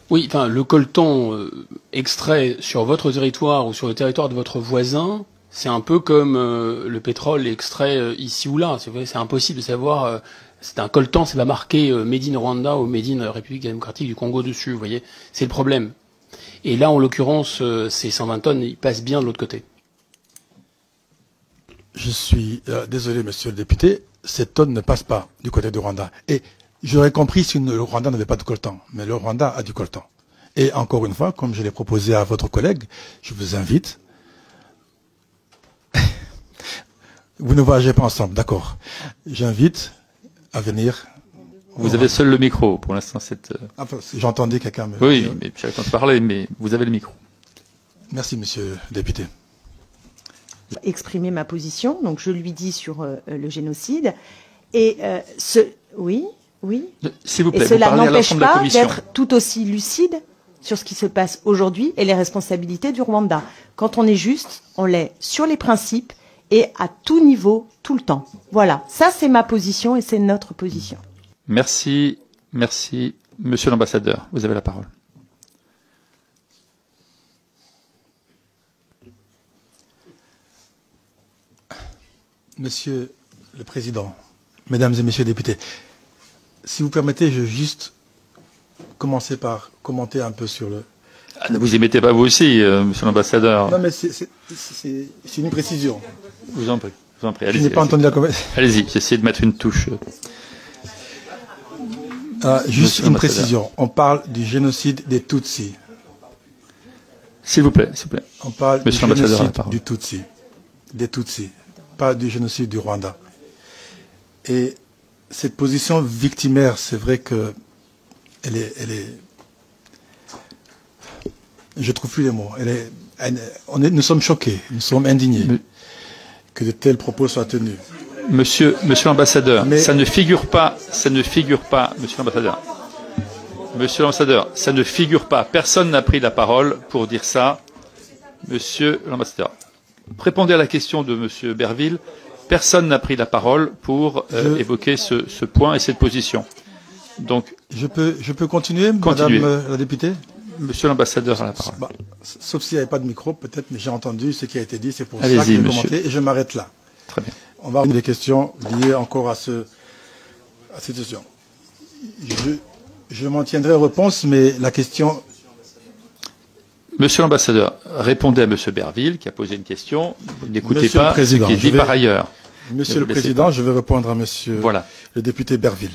Oui, enfin, le coltan extrait sur votre territoire ou sur le territoire de votre voisin, c'est un peu comme le pétrole extrait ici ou là. C'est impossible de savoir. C'est un coltan, c'est pas marqué Made in Rwanda ou Made in République démocratique du Congo dessus. Vous voyez, c'est le problème. Et là, en l'occurrence, ces 120 tonnes, ils passent bien de l'autre côté. Je suis désolé, monsieur le député, ces tonnes ne passent pas du côté du Rwanda. Et j'aurais compris si le Rwanda n'avait pas de coltan, mais le Rwanda a du coltan. Et encore une fois, comme je l'ai proposé à votre collègue, je vous invite. Vous ne voyagez pas ensemble, d'accord. J'invite à venir. Vous avez seul le micro, pour l'instant. Enfin, j'entendais quelqu'un me... Oui, mais j'ai le temps de parler, mais vous avez le micro. Merci, monsieur le député. Exprimer ma position, donc je lui dis sur le génocide. Et oui. S'il vous plaît, et cela vous n'empêche de la pas commission. d'être tout aussi lucide sur ce qui se passe aujourd'hui et les responsabilités du Rwanda. Quand on est juste, on l'est sur les principes et à tout niveau, tout le temps. Voilà, ça c'est ma position et c'est notre position. Merci. Monsieur l'ambassadeur, vous avez la parole. Monsieur le Président, Mesdames et Messieurs les députés, si vous permettez, je vais juste commencer par commenter un peu sur le... Ah, ne vous y mettez pas vous aussi, monsieur l'ambassadeur. Non, mais c'est une précision. Je vous en prie. Je n'ai pas entendu la conversation. Allez-y, j'essaie de mettre une touche. Juste une précision. On parle du génocide des Tutsis. S'il vous plaît. On parle Monsieur du génocide l'ambassadeur, du Tutsi. Des Tutsis. Pas du génocide du Rwanda. Et cette position victimaire, c'est vrai que elle est je trouve plus les mots. Nous sommes choqués, nous sommes indignés que de tels propos soient tenus. Monsieur l'ambassadeur, ça ne figure pas, monsieur l'ambassadeur. Monsieur l'ambassadeur, ça ne figure pas. Personne n'a pris la parole pour dire ça. Monsieur l'ambassadeur, répondez à la question de monsieur Berville. Personne n'a pris la parole pour évoquer ce point et cette position. Donc, je peux continuer, madame la députée? Monsieur l'ambassadeur a la parole. Sauf s'il n'y avait pas de micro, peut-être, mais j'ai entendu ce qui a été dit, c'est pour ça que j'ai commenté et je m'arrête là. Très bien. On va avoir des questions liées encore à cette situation. Je m'en tiendrai aux réponses, mais la question... Monsieur l'ambassadeur, répondez à monsieur Berville qui a posé une question. Vous n'écoutez pas ce qui est dit par ailleurs. Monsieur le Président, je vais répondre à monsieur le député Berville.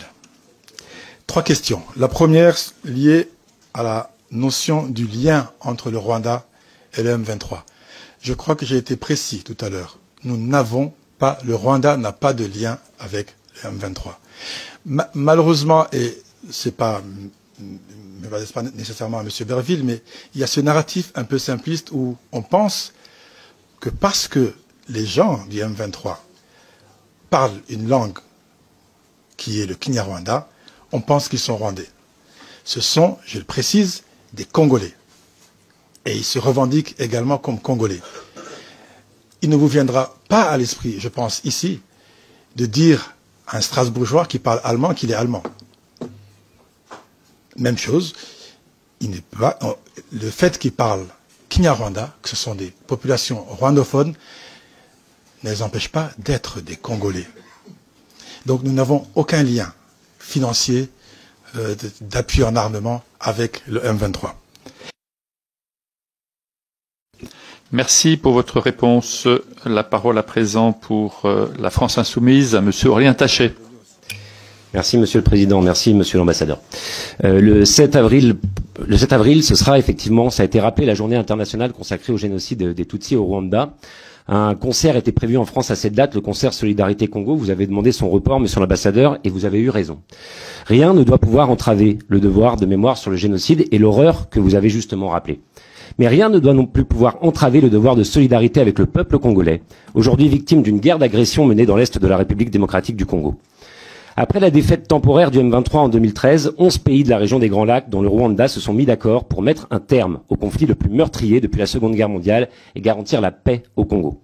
3 questions. La première liée à la notion du lien entre le Rwanda et le M23. Je crois que j'ai été précis tout à l'heure. Nous n'avons pas, le Rwanda n'a pas de lien avec le M23. Malheureusement, et c'est pas nécessairement à M. Berville, mais il y a ce narratif un peu simpliste où on pense que parce que les gens du M23 parlent une langue qui est le Kinyarwanda, on pense qu'ils sont rwandais. Ce sont, je le précise, des Congolais. Et ils se revendiquent également comme Congolais. Il ne vous viendra pas à l'esprit, je pense, ici, de dire à un Strasbourgeois qui parle allemand qu'il est allemand. Même chose, le fait qu'ils parlent Kinyarwanda, que ce sont des populations rwandophones, ne les empêche pas d'être des Congolais. Donc nous n'avons aucun lien financier d'appui en armement avec le M23. Merci pour votre réponse. La parole à présent pour la France Insoumise à monsieur Aurélien Taché. Merci Monsieur le Président, merci Monsieur l'Ambassadeur. Le 7 avril, ce sera effectivement, ça a été rappelé, la journée internationale consacrée au génocide des Tutsis au Rwanda. Un concert était prévu en France à cette date, le concert Solidarité Congo. Vous avez demandé son report, Monsieur l'Ambassadeur, et vous avez eu raison. Rien ne doit pouvoir entraver le devoir de mémoire sur le génocide et l'horreur que vous avez justement rappelé. Mais rien ne doit non plus pouvoir entraver le devoir de solidarité avec le peuple congolais, aujourd'hui victime d'une guerre d'agression menée dans l'est de la République démocratique du Congo. Après la défaite temporaire du M23 en 2013, 11 pays de la région des Grands Lacs, dont le Rwanda, se sont mis d'accord pour mettre un terme au conflit le plus meurtrier depuis la Seconde Guerre mondiale et garantir la paix au Congo.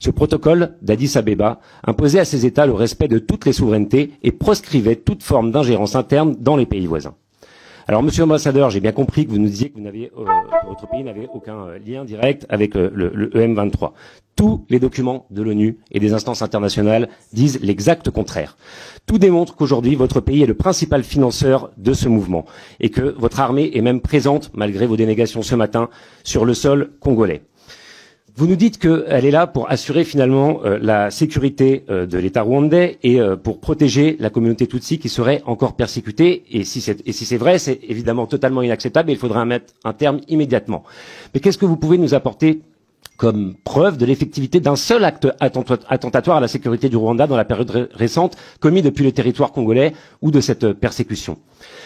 Ce protocole d'Addis Abeba imposait à ces États le respect de toutes les souverainetés et proscrivait toute forme d'ingérence interne dans les pays voisins. Alors, Monsieur l'ambassadeur, j'ai bien compris que vous nous disiez que votre pays n'avait aucun lien direct avec le EM23. Tous les documents de l'ONU et des instances internationales disent l'exact contraire. Tout démontre qu'aujourd'hui, votre pays est le principal financeur de ce mouvement et que votre armée est même présente, malgré vos dénégations ce matin, sur le sol congolais. Vous nous dites qu'elle est là pour assurer finalement la sécurité de l'État rwandais et pour protéger la communauté Tutsi qui serait encore persécutée. Et si c'est vrai, c'est évidemment totalement inacceptable et il faudra mettre un terme immédiatement. Mais qu'est-ce que vous pouvez nous apporter comme preuve de l'effectivité d'un seul acte attentatoire à la sécurité du Rwanda dans la période récente commis depuis le territoire congolais ou de cette persécution?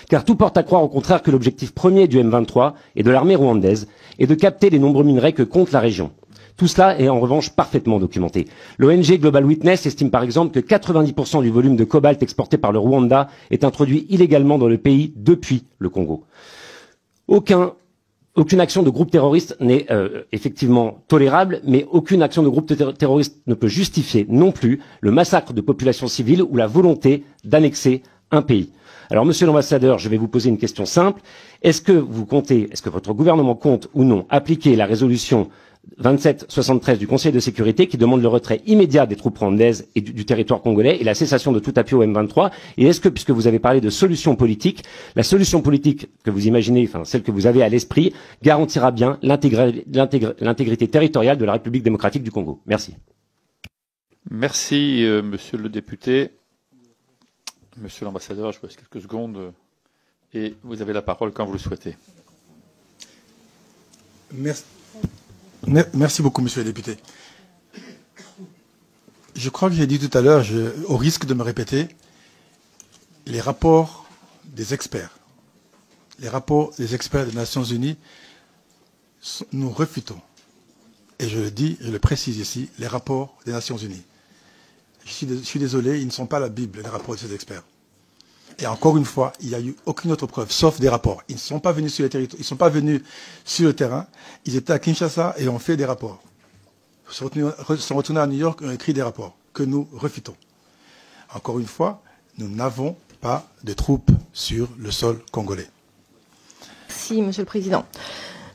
Car tout porte à croire au contraire que l'objectif premier du M23 et de l'armée rwandaise est de capter les nombreux minerais que compte la région. Tout cela est en revanche parfaitement documenté. L'ONG Global Witness estime par exemple que 90% du volume de cobalt exporté par le Rwanda est introduit illégalement dans le pays depuis le Congo. Aucune action de groupe terroriste n'est effectivement tolérable, mais aucune action de groupe terroriste ne peut justifier non plus le massacre de populations civiles ou la volonté d'annexer un pays. Alors, Monsieur l'ambassadeur, je vais vous poser une question simple. Est-ce que votre gouvernement compte ou non appliquer la résolution 2773 du Conseil de sécurité qui demande le retrait immédiat des troupes rwandaises et du territoire congolais et la cessation de tout appui au M23? Et est-ce que, puisque vous avez parlé de solution politique, la solution politique que vous imaginez, enfin celle que vous avez à l'esprit, garantira bien l'intégrité territoriale de la République démocratique du Congo? Merci. Merci, monsieur le député. Monsieur l'ambassadeur, je vous laisse quelques secondes et vous avez la parole quand vous le souhaitez. Merci beaucoup, monsieur le député. Je crois que j'ai dit tout à l'heure, au risque de me répéter, les rapports des experts des Nations Unies, nous refutons. Et je le dis, je le précise ici, les rapports des Nations Unies. Je suis désolé, ils ne sont pas la Bible, les rapports de ces experts. Et encore une fois, il n'y a eu aucune autre preuve, sauf des rapports. Ils ne sont pas venus sur les territoires, ils ne sont pas venus sur le terrain. Ils étaient à Kinshasa et ont fait des rapports. Ils sont retournés à New York et ont écrit des rapports que nous refutons. Encore une fois, nous n'avons pas de troupes sur le sol congolais. Merci, Monsieur le Président.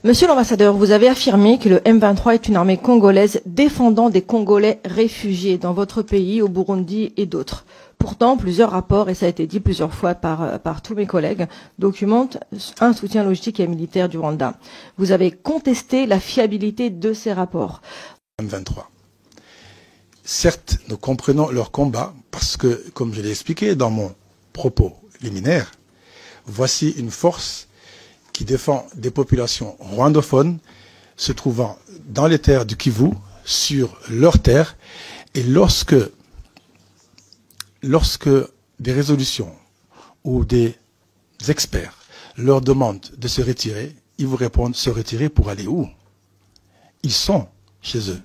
Monsieur l'ambassadeur, vous avez affirmé que le M23 est une armée congolaise défendant des Congolais réfugiés dans votre pays, au Burundi et d'autres. Pourtant, plusieurs rapports, et ça a été dit plusieurs fois par tous mes collègues, documentent un soutien logistique et militaire du Rwanda. Vous avez contesté la fiabilité de ces rapports. M23. Certes, nous comprenons leur combat parce que, comme je l'ai expliqué dans mon propos liminaire, voici une force qui défend des populations rwandophones se trouvant dans les terres du Kivu, sur leurs terres, et lorsque des résolutions ou des experts leur demandent de se retirer, ils vous répondent se retirer pour aller où? Ils sont chez eux.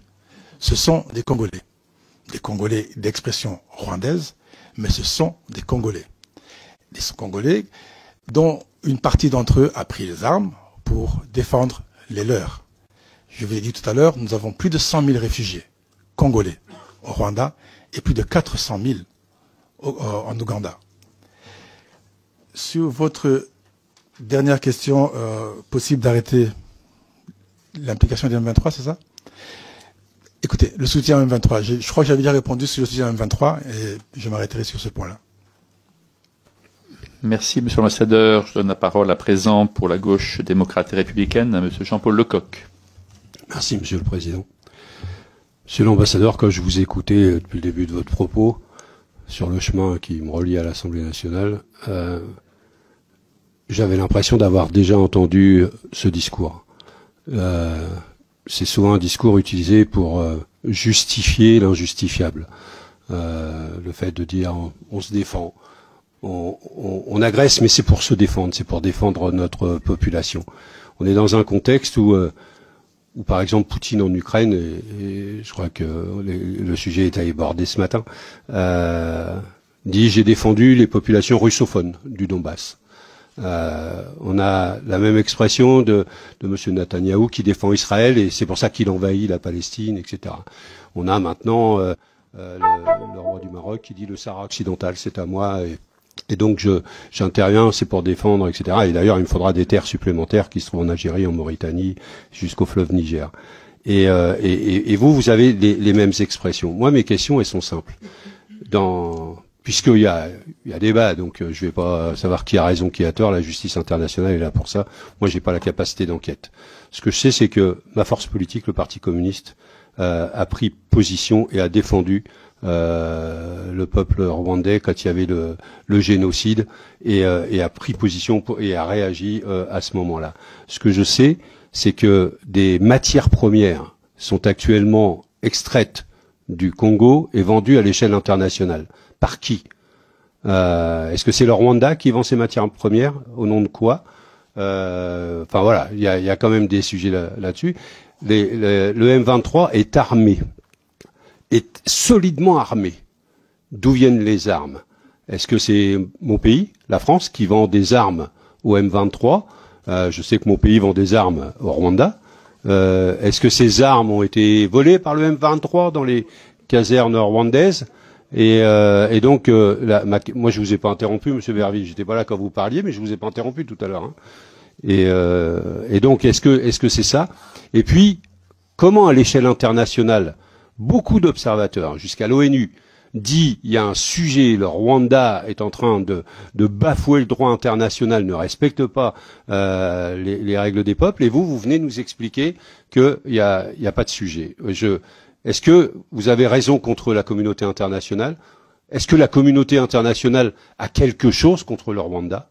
Ce sont des Congolais d'expression rwandaise, mais ce sont des Congolais. Des Congolais dont une partie d'entre eux a pris les armes pour défendre les leurs. Je vous l'ai dit tout à l'heure, nous avons plus de 100 000 réfugiés congolais au Rwanda et plus de 400 000 en Ouganda. Sur votre dernière question, possible d'arrêter l'implication du M23, c'est ça? Écoutez, le soutien au M23, je crois que j'avais déjà répondu sur le soutien au M23 et je m'arrêterai sur ce point-là. Merci, Monsieur l'ambassadeur. Je donne la parole à présent pour la gauche démocrate et républicaine à Monsieur Jean-Paul Lecoq. Merci, Monsieur le Président. Monsieur l'ambassadeur, quand je vous écoutais depuis le début de votre propos sur le chemin qui me relie à l'Assemblée nationale, j'avais l'impression d'avoir déjà entendu ce discours. C'est souvent un discours utilisé pour justifier l'injustifiable. Le fait de dire on se défend. On agresse, mais c'est pour se défendre, c'est pour défendre notre population. On est dans un contexte où par exemple, Poutine en Ukraine, et je crois que le sujet est abordé ce matin, dit « j'ai défendu les populations russophones du Donbass ». On a la même expression de M. Netanyahou qui défend Israël et c'est pour ça qu'il envahit la Palestine, etc. On a maintenant le roi du Maroc qui dit « le Sahara occidental, c'est à moi ». Et donc j'interviens, c'est pour défendre, etc. Et d'ailleurs, il me faudra des terres supplémentaires qui se trouvent en Algérie, en Mauritanie, jusqu'au fleuve Niger. Et vous avez les mêmes expressions. Moi, mes questions, elles sont simples. Puisqu'il y a débat, donc je vais pas savoir qui a raison, qui a tort. La justice internationale est là pour ça. Moi, j'ai pas la capacité d'enquête. Ce que je sais, c'est que ma force politique, le Parti communiste, a pris position et a défendu le peuple rwandais quand il y avait le génocide et a pris position et a réagi à ce moment-là. Ce que je sais, c'est que des matières premières sont actuellement extraites du Congo et vendues à l'échelle internationale. Par qui? Est-ce que c'est le Rwanda qui vend ces matières premières? Au nom de quoi? Enfin voilà, il y a quand même des sujets là-dessus. Le M23 est armé, est solidement armé. D'où viennent les armes? Est-ce que c'est mon pays, la France, qui vend des armes au M23? Je sais que mon pays vend des armes au Rwanda. Est-ce que ces armes ont été volées par le M23 dans les casernes rwandaises? Et donc, moi je vous ai pas interrompu, Monsieur Berville, j'étais pas là quand vous parliez, mais je vous ai pas interrompu tout à l'heure. Hein. Et donc, est-ce que c'est ça? Et puis, comment à l'échelle internationale, beaucoup d'observateurs, jusqu'à l'ONU, dit il y a un sujet, le Rwanda est en train de bafouer le droit international, ne respecte pas les règles des peuples, et vous venez nous expliquer qu'il y a pas de sujet. Est-ce que vous avez raison contre la communauté internationale? Est-ce que la communauté internationale a quelque chose contre le Rwanda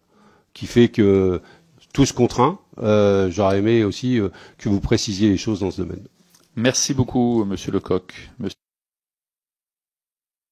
qui fait que tout se contraint? J'aurais aimé aussi que vous précisiez les choses dans ce domaine. Merci beaucoup, Monsieur Lecoq.